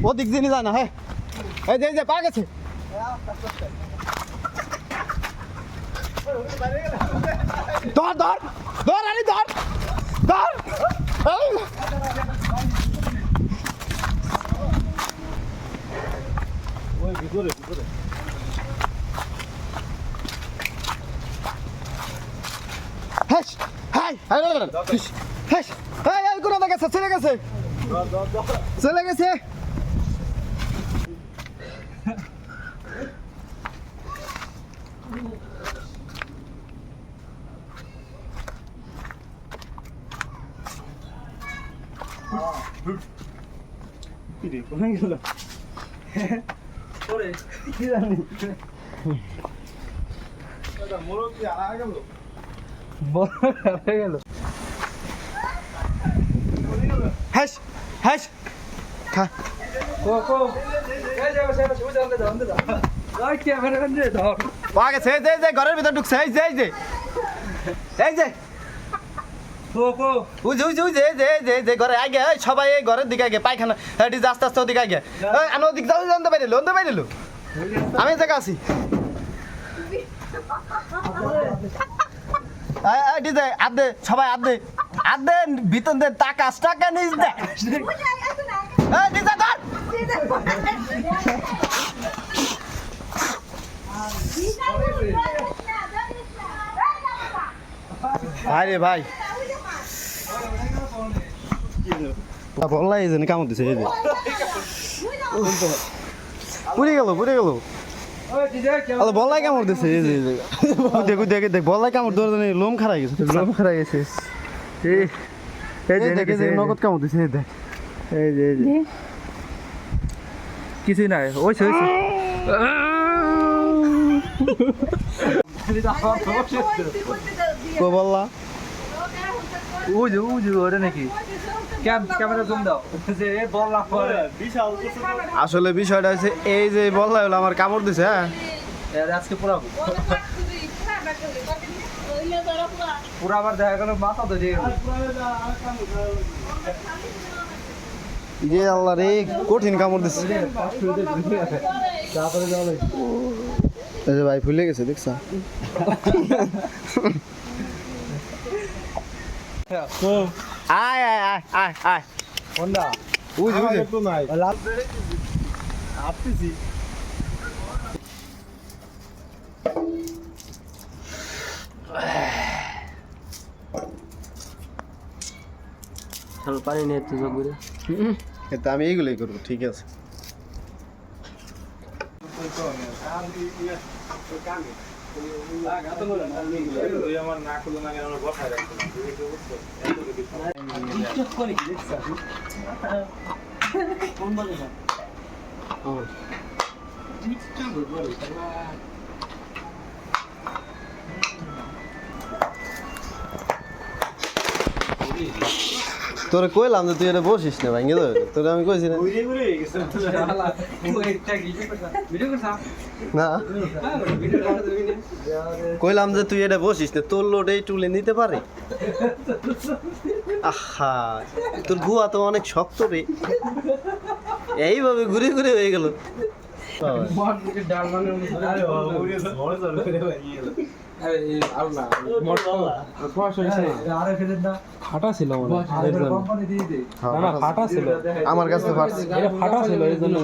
ওদিক দিয়ে যায় না। হ্যাঁ এই যে পা গেছে। ধর ধর ধর আরে ধর ধর। ওই ভিতরে ভিতরে হ্যাশ হাই হাই হ্যাশ হাই এই কোন গেছে চলে গেছে চলে গেছে। কিরে কোথায় গেল ওরে কি জানি দাদা মোরগ কি আড়া গেল বড় গেল হ্যাশ হ্যাশ খা কো এই যাও সে বুঝা আনতে দাও ওই কি আমার কাছে দাও পা গেছে এই যে ঘরের ভিতর ঢুকছে এই যে এই যে কো উজ যে ঘরে আগে সবাই এই ঘরের দিকে আগে পায়খানা এটি আস্তে আস্তে ওদিকে আগে আমি ওদিক যাও জানতে পারিল আমি জায়গা আছি। আদে সবাই আদে ভিতর দে টাকা নিস দে আরে ভাই বললাই এই যে কামড় দিছে এই যে পুড়ে গেল বললাই কামড় দিছে এই যে দেখ বললাই কামড় ধরে লোম খারাই গেছে এই যে নগদ কামড় দিছে এই দেখ এই যে কিছুই নাই ওই কো বললা উজু ওরে নাকি ক্যামেরা জুম দাও যে বললা পরে বিশাল আসলে বিষয়টা হচ্ছে এই যে বললাই হলো আমার কামড় দিছে। হ্যাঁ আজকে পুরা আবার দেখা গেল মাথা ধরে যে আল্লাহ রে কঠিন কামড় দিছে। এই যে ভাই ফুলে গেছে দেখছা আয় কোনটা উজ একটু নাই লাল আপতিছি চল পানি নিয়ে তুই জগুরে এটা আমি এইগুলোই করবো ঠিক আছে। আমার না করলো না আমার বসায় তোরে কইলাম যে তুই এটা বসিস না ভাঙ্গে দেবে তোরে আমি কইছি না না কইলাম যে তুই এটা বসিস না তোর লোড এই তুলে নিতে পারে। আহা তোর গুয়া তো অনেক শক্ত রে এইভাবে ঘুরে হয়ে গেল। ফাটা ছিল ফাটা ছিল আমার কাছে ফাটা ছিল এই জন্য